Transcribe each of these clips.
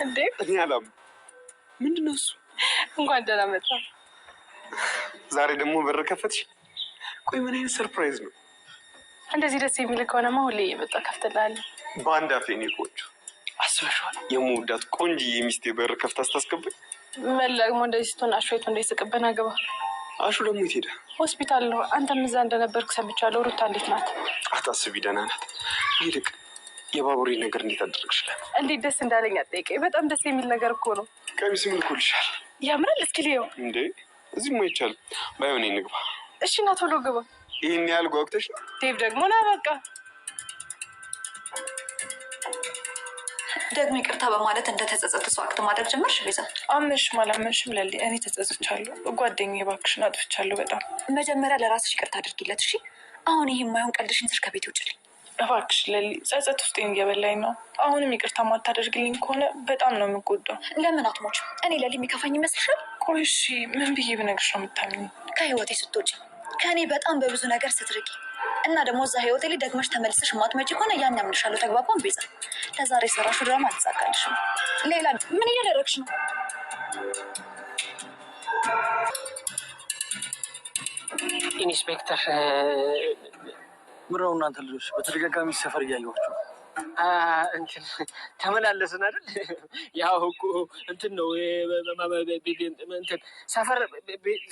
እንዴ ያላም ምንድነው እሱ? እንኳን ደህና መጣ። ዛሬ ደግሞ በር ከፈትሽ? ቆይ ምን አይነት ሰርፕራይዝ ነው? እንደዚህ ደስ የሚል ከሆነማ ሁሌ እየመጣ ከፍትልሃለሁ። በአንድ አፌ ነው ቆንጆ። አስበሽዋል? የምወዳት ቆንጆዬ ሚስቴ በር ከፍታ ስታስገባኝ መላግሞ እንደዚህ ስትሆን አሹ የቱ እንዳይስቅብን አገባ። አሹ ደግሞ የት ሄደ? ሆስፒታል ነው። አንተም እዛ እንደነበርክ ሰምቻለሁ። ሩታ እንዴት ናት? አታስቢ፣ ደህና ናት። ይልቅ የባቡሬ ነገር እንዴት አደረግሽላት? እንዴት ደስ እንዳለኝ አትጠይቀኝ። በጣም ደስ የሚል ነገር እኮ ነው። ቀሚስ ልኮልሻል። ያምራል። እስኪ ልየው። እንዴ እዚህም አይቻልም። ባይሆን እንግባ። እሺ ና ቶሎ ግባ። ይህን ያህል ጓጉተሽ ነው? ዴቭ ደግሞ ና በቃ። ደግሞ ይቅርታ በማለት እንደተጸጸተ ሰው አክት ማድረግ ጀመርሽ ቤዛ። አመንሽም አላመንሽም ለሊ እኔ ተጸጽቻለሁ። ጓደኛዬ እባክሽን አጥፍቻለሁ በጣም። መጀመሪያ ለራስሽ ይቅርታ አድርጊለት እሺ። አሁን ይሄ የማይሆን ቀልድሽን ትሽ ከቤት ውጭልኝ እባክሽ ለሊ። ጸጸት ውስጤን እየበላኝ ነው። አሁንም ይቅርታ ማታደርግልኝ ከሆነ በጣም ነው የምጎዳው። ለምን አትሞች? እኔ ለሊ የሚከፋኝ ይመስልሻል? ቆይ እሺ ምን ብዬ ብነግርሽ ነው የምታምኚኝ? ከህይወቴ ስትወጪ ከእኔ በጣም በብዙ ነገር ስትርቂ እና ደግሞ እዛ ህይወቴ ላይ ደግመሽ ተመልሰሽ ማትመጪ ከሆነ ያን ያምንሻለሁ። ተግባባን ቤዛ? ለዛሬ ሰራሹ ድራማ አልተሳካልሽም። ሌላ ምን እያደረግሽ ነው? ኢንስፔክተር ምራው እናንተ ልጆች በተደጋጋሚ ሰፈር እያየኋችሁ እንትን ተመላለስን አይደል? ያው እኮ እንትን ነው እንትን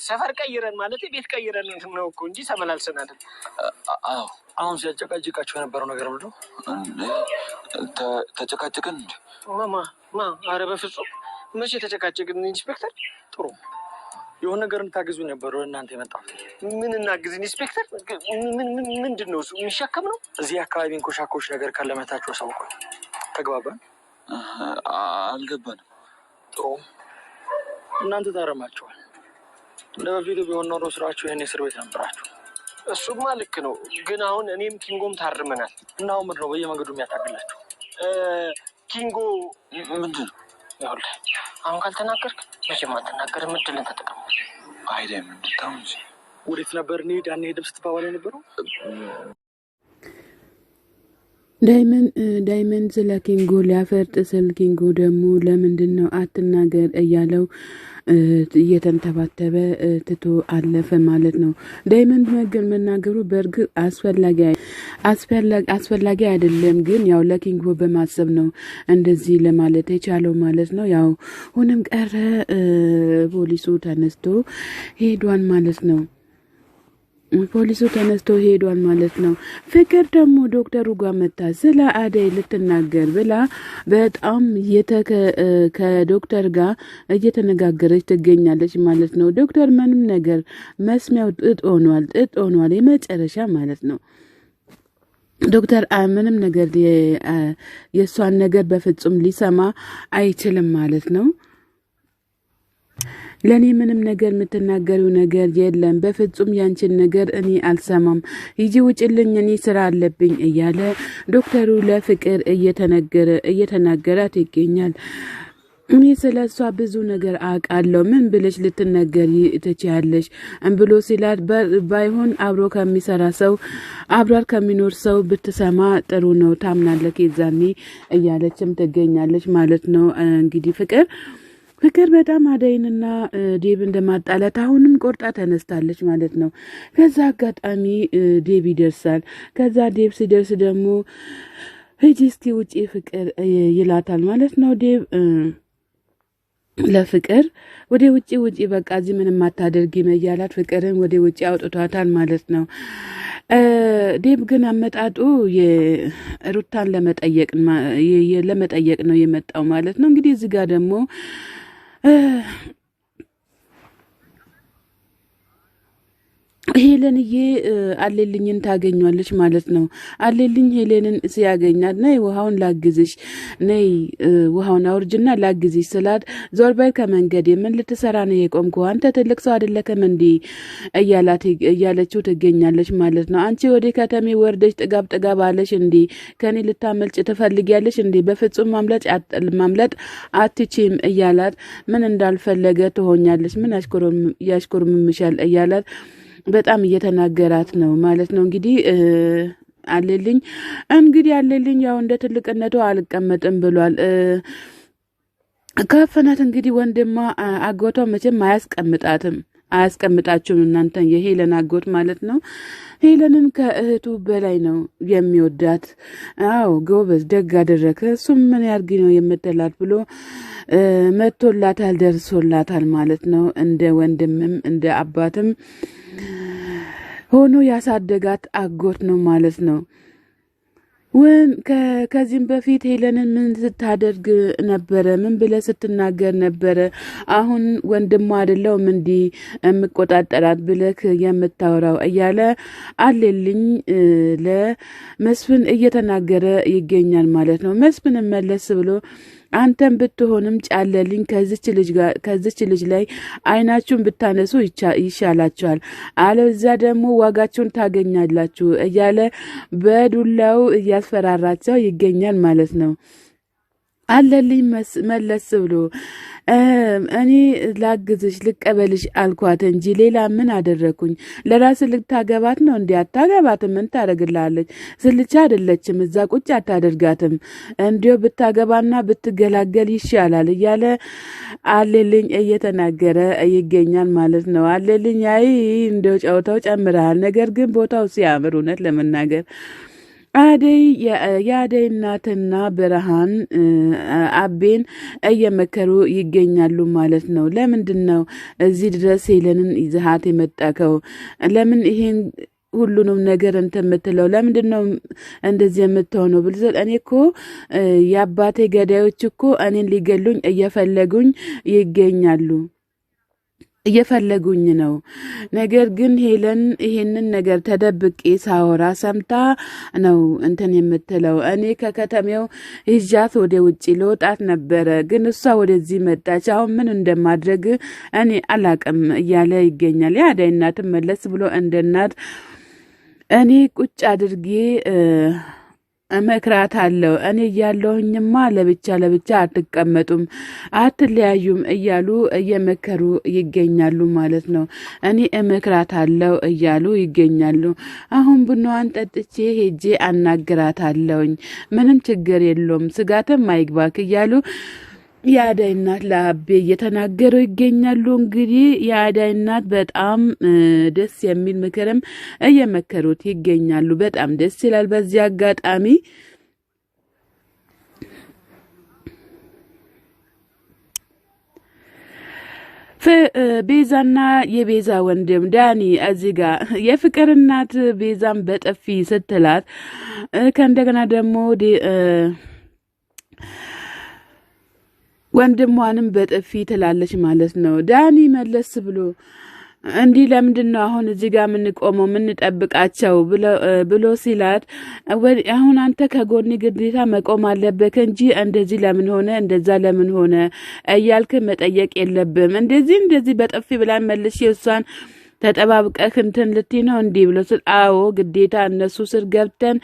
ሰፈር ቀይረን ማለት ቤት ቀይረን ነው እኮ እንጂ ተመላልሰን አይደል? አዎ። አሁን ሲያጨቃጭቃችሁ የነበረው ነገር ምንድን ነው? ተጨቃጭቅን እንዴ? ኧረ በፍጹም መቼ ተጨቃጭቅን ኢንስፔክተር? ጥሩ የሆነ ነገር እንታግዙኝ ነበር እናንተ የመጣሁት። ምን እናግዝ ኢንስፔክተር? ምንድን ነው እሱ? የሚሸከም ነው? እዚህ አካባቢ እንኮሻኮሽ ነገር ካለመታችሁ አሳውቁኝ። ተግባባን? አልገባንም። ጥሩ እናንተ ታረማችኋል። እንደ በፊቱ ቢሆን ኖሮ ስራችሁ ይህን እስር ቤት ነበራችሁ። እሱማ ልክ ነው፣ ግን አሁን እኔም ኪንጎም ታርመናል። እና አሁን ምንድን ነው በየመንገዱ የሚያታግላችሁ? ኪንጎ ምንድን ነው? ይኸውልህ አሁን ካልተናገርክ መቼም አትናገርም። እድልን ተጠቀም። አይደም እንድታው እንጂ ወዴት ነበር እንሂድ አንሄድም ስትባባል የነበረው? ዳይመንድ ስለ ኪንጎ ሊያፈርጥ ስል ኪንጎ ደግሞ ለምንድን ነው አትናገር እያለው እየተንተባተበ ትቶ አለፈ ማለት ነው። ዳይመንድ መናገሩ በእርግጥ አስፈላጊ አይደለም፣ ግን ያው ለኪንጎ በማሰብ ነው እንደዚህ ለማለት የቻለው ማለት ነው። ያው ሆነም ቀረ ፖሊሱ ተነስቶ ሄዷን ማለት ነው። ፖሊሱ ተነስቶ ሄዷል ማለት ነው። ፍቅር ደግሞ ዶክተሩ ጋር መጣ ስለ አደይ ልትናገር ብላ በጣም ከዶክተር ጋር እየተነጋገረች ትገኛለች ማለት ነው። ዶክተር ምንም ነገር መስሚያው ጥጥ ሆኗል የመጨረሻ ማለት ነው። ዶክተር ምንም ነገር የእሷን ነገር በፍጹም ሊሰማ አይችልም ማለት ነው። ለኔ ምንም ነገር የምትናገሪው ነገር የለም፣ በፍጹም ያንቺን ነገር እኔ አልሰማም፣ ሂጂ ውጭልኝ፣ እኔ ስራ አለብኝ እያለ ዶክተሩ ለፍቅር እየተናገራት ይገኛል። እኔ ስለ እሷ ብዙ ነገር አውቃለሁ፣ ምን ብለሽ ልትነገሪ ትችያለሽ ብሎ ሲላት ባይሆን አብሮ ከሚሰራ ሰው አብሯት ከሚኖር ሰው ብትሰማ ጥሩ ነው፣ ታምናለህ የዛኔ እያለችም ትገኛለች ማለት ነው። እንግዲህ ፍቅር በጣም አደይንና ዴብ እንደማጣላት አሁንም ቆርጣ ተነስታለች ማለት ነው። ከዛ አጋጣሚ ዴብ ይደርሳል። ከዛ ዴብ ሲደርስ ደግሞ ሂጂ እስቲ ውጪ ፍቅር ይላታል ማለት ነው። ዴብ ለፍቅር ወደ ውጪ በቃ እዚህ ምንም አታደርጊም እያላት ፍቅርን ወደ ውጪ አውጥቷታል ማለት ነው። ዴብ ግን አመጣጡ የሩታን ለመጠየቅ ነው የመጣው ማለት ነው። እንግዲህ እዚህ ጋር ደግሞ ሄለንዬ አሌልኝን ታገኛለች ማለት ነው። አሌልኝ ሄለንን ሲያገኛት ነይ ውሃውን ላግዝሽ፣ ነይ ውሃውን አውርጅና ላግዝሽ ስላት ዞር በይ ከመንገዴ፣ ምን ልትሰራ ነው የቆምከው? አንተ ትልቅ ሰው አይደለከም እንዴ እያለችው ትገኛለች ማለት ነው። አንቺ ወደ ከተሜ ወርደሽ ጥጋብ አለሽ እንዴ? ከኔ ልታመልጭ ትፈልጊያለሽ እንዴ? በፍጹም ማምለጥ አትችም እያላት ምን እንዳልፈለገ ትሆኛለች፣ ምን ያሽኮርምምሻል እያላት በጣም እየተናገራት ነው ማለት ነው። እንግዲህ አለልኝ እንግዲህ አለልኝ ያው እንደ ትልቅነቱ አልቀመጥም ብሏል። ካፈናት እንግዲህ ወንድማ አጎቷ መቼም አያስቀምጣችሁም እናንተ የሄለን አጎት ማለት ነው። ሄለንን ከእህቱ በላይ ነው የሚወዳት። አዎ ጎበዝ ደግ አደረከ። እሱም ምን ያርግ ነው የምትላት ብሎ መጥቶላታል፣ ደርሶላታል ማለት ነው። እንደ ወንድምም እንደ አባትም ሆኖ ያሳደጋት አጎት ነው ማለት ነው። ከዚህም በፊት ሄለንን ምን ስታደርግ ነበረ? ምን ብለህ ስትናገር ነበረ? አሁን ወንድሟ አይደለሁም እንዲህ የምቆጣጠራት ብለህ የምታወራው እያለ አለልኝ ለመስፍን እየተናገረ ይገኛል ማለት ነው። መስፍን መለስ ብሎ አንተም ብትሆንም ጫለልኝ ከዚች ልጅ ላይ አይናችሁን ብታነሱ ይሻላችኋል፣ አለዚያ ደግሞ ዋጋችሁን ታገኛላችሁ እያለ በዱላው እያስፈራራቸው ይገኛል ማለት ነው። አለልኝ መለስ ብሎ እኔ ላግዝሽ ልቀበልሽ አልኳት እንጂ ሌላ ምን አደረኩኝ? ለራስ ልታገባት ነው እንዴ? አታገባትም። ምን ታደርግላለች? ስልቻ አይደለችም። እዛ ቁጭ አታደርጋትም። እንዲሁ ብታገባና ብትገላገል ይሻላል እያለ አለልኝ እየተናገረ ይገኛል ማለት ነው። አለልኝ አይ እንደው ጨውታው ጨምረሃል፣ ነገር ግን ቦታው ሲያምር እውነት ለመናገር የአደይ እናትና ብርሃን አቤን እየመከሩ ይገኛሉ ማለት ነው። ለምንድን ነው እዚህ ድረስ ሄለንን ይዘሃት የመጣከው? ለምን ይሄን ሁሉንም ነገር የምትለው ለምንድን ነው እንደዚህ የምትሆነው? ብልዘል እኔ እኮ የአባቴ ገዳዮች እኮ እኔን ሊገሉኝ እየፈለጉኝ ነው። ነገር ግን ሄለን ይሄንን ነገር ተደብቄ ሳወራ ሰምታ ነው እንትን የምትለው። እኔ ከከተሜው ይዣት ወደ ውጪ ለወጣት ነበረ፣ ግን እሷ ወደዚህ መጣች። አሁን ምን እንደማድረግ እኔ አላቅም እያለ ይገኛል። የአደይ እናትም መለስ ብሎ እንደ እናት እኔ ቁጭ አድርጌ እመክራት አለው። እኔ እያለሁኝማ ለብቻ አትቀመጡም፣ አትለያዩም እያሉ እየመከሩ ይገኛሉ ማለት ነው። እኔ እመክራት አለው እያሉ ይገኛሉ። አሁን ቡናዋን ጠጥቼ ሄጄ አናግራት አለውኝ፣ ምንም ችግር የለውም፣ ስጋትም አይግባክ እያሉ የአዳይ እናት ለአቤ እየተናገሩ ይገኛሉ። እንግዲህ የአዳይ እናት በጣም ደስ የሚል ምክርም እየመከሩት ይገኛሉ። በጣም ደስ ይላል። በዚህ አጋጣሚ ቤዛና የቤዛ ወንድም ዳኒ እዚህ ጋር የፍቅር እናት ቤዛን በጥፊ ስትላት ከእንደገና ደግሞ ወንድሟንም በጥፊ ትላለች ማለት ነው። ዳኒ መለስ ብሎ እንዲህ ለምንድን ነው አሁን እዚህ ጋር የምንቆመው የምንጠብቃቸው ብሎ ሲላት አሁን አንተ ከጎኒ ግዴታ መቆም አለበት እንጂ እንደዚህ ለምን ሆነ እንደዛ ለምን ሆነ እያልክ መጠየቅ የለብም። እንደዚህ በጥፊ ብላ መልሽ እሷን ተጠባብቀህ እንትን ልትይ ነው እንዲህ ብሎ ስል አዎ ግዴታ እነሱ ስር ገብተን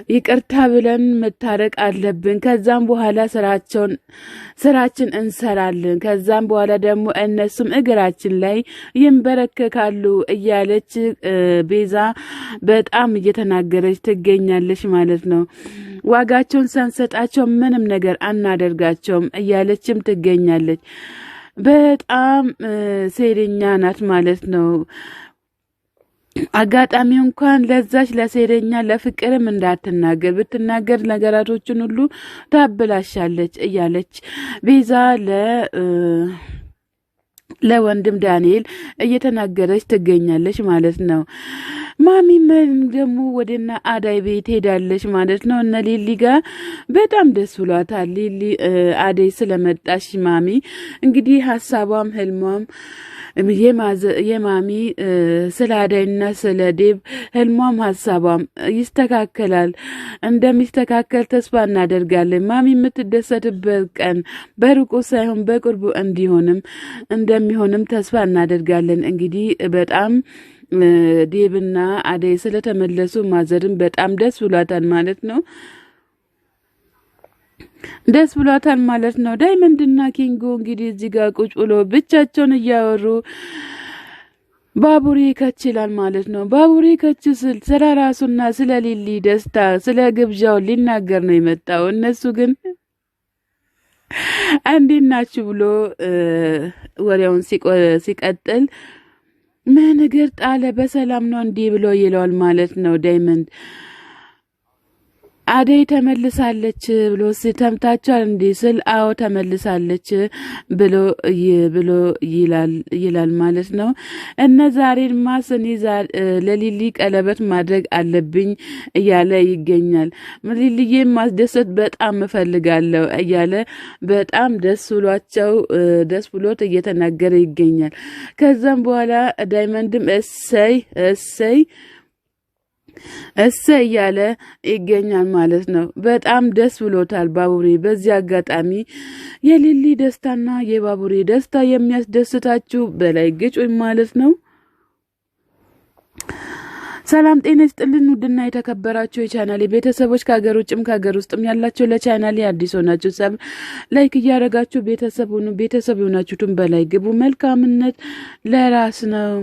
ይቅርታ ብለን መታረቅ አለብን። ከዛም በኋላ ስራችን እንሰራለን። ከዛም በኋላ ደግሞ እነሱም እግራችን ላይ ይንበረከካሉ እያለች ቤዛ በጣም እየተናገረች ትገኛለች ማለት ነው። ዋጋቸውን ሳንሰጣቸው ምንም ነገር አናደርጋቸውም እያለችም ትገኛለች። በጣም ሴደኛ ናት ማለት ነው። አጋጣሚ እንኳን ለዛች ለሴደኛ ለፍቅርም እንዳትናገር ብትናገር ነገራቶችን ሁሉ ታበላሻለች እያለች ቤዛ ለወንድም ዳንኤል እየተናገረች ትገኛለች ማለት ነው። ማሚ ደግሞ ወደና አዳይ ቤት ሄዳለች ማለት ነው። እነ ሊሊ ጋር በጣም ደስ ብሏታል። ሊሊ አዳይ ስለመጣች ማሚ እንግዲህ ሀሳቧም ህልሟም የማሚ ስለ አዳይና ስለ ዴብ ህልሟም ሀሳቧም ይስተካከላል። እንደሚስተካከል ተስፋ እናደርጋለን። ማሚ የምትደሰትበት ቀን በሩቁ ሳይሆን በቅርቡ እንደሚሆንም ተስፋ እናደርጋለን። እንግዲህ በጣም ዴብና አዳይ ስለተመለሱ ማዘርም በጣም ደስ ብሏታል ማለት ነው። ዳይመንድና ኪንጎ እንግዲህ እዚህ ጋር ቁጭ ብሎ ብቻቸውን እያወሩ ባቡሬ ከችላል ማለት ነው። ባቡሬ ከች ስለ ራሱና ስለ ሊሊ ደስታ ስለ ግብዣው ሊናገር ነው የመጣው። እነሱ ግን እንዴት ናችሁ ብሎ ወሬውን ሲቀጥል ምን ነገር ጣለ በሰላም ነው እንዲህ ብሎ ይለዋል ማለት ነው። ዳይመንድ አደይ ተመልሳለች ብሎ ሲተምታቻል እንዲህ ስል አዎ ተመልሳለች ብሎ ይላል ማለት ነው። እነ ዛሬን ማስኒ ለሊሊ ቀለበት ማድረግ አለብኝ እያለ ይገኛል። ሊሊዬ ማስደሰት በጣም እፈልጋለሁ እያለ በጣም ደስ ብሎት እየተናገረ ይገኛል። ከዛም በኋላ ዳይመንድም እሰይ እያለ ይገኛል ማለት ነው። በጣም ደስ ብሎታል ባቡሬ። በዚህ አጋጣሚ የሊሊ ደስታና የባቡሬ ደስታ የሚያስደስታችሁ በላይ ግጩኝ ማለት ነው። ሰላም ጤና ይስጥልን ውድና የተከበራችሁ የቻናሌ ቤተሰቦች ከሀገር ውጭም ከሀገር ውስጥም ያላችሁ ለቻናሌ አዲስ ሆናችሁ ሰብ ላይክ እያደረጋችሁ ቤተሰብ ሆኑ። ቤተሰብ የሆናችሁትን በላይ ግቡ። መልካምነት ለራስ ነው።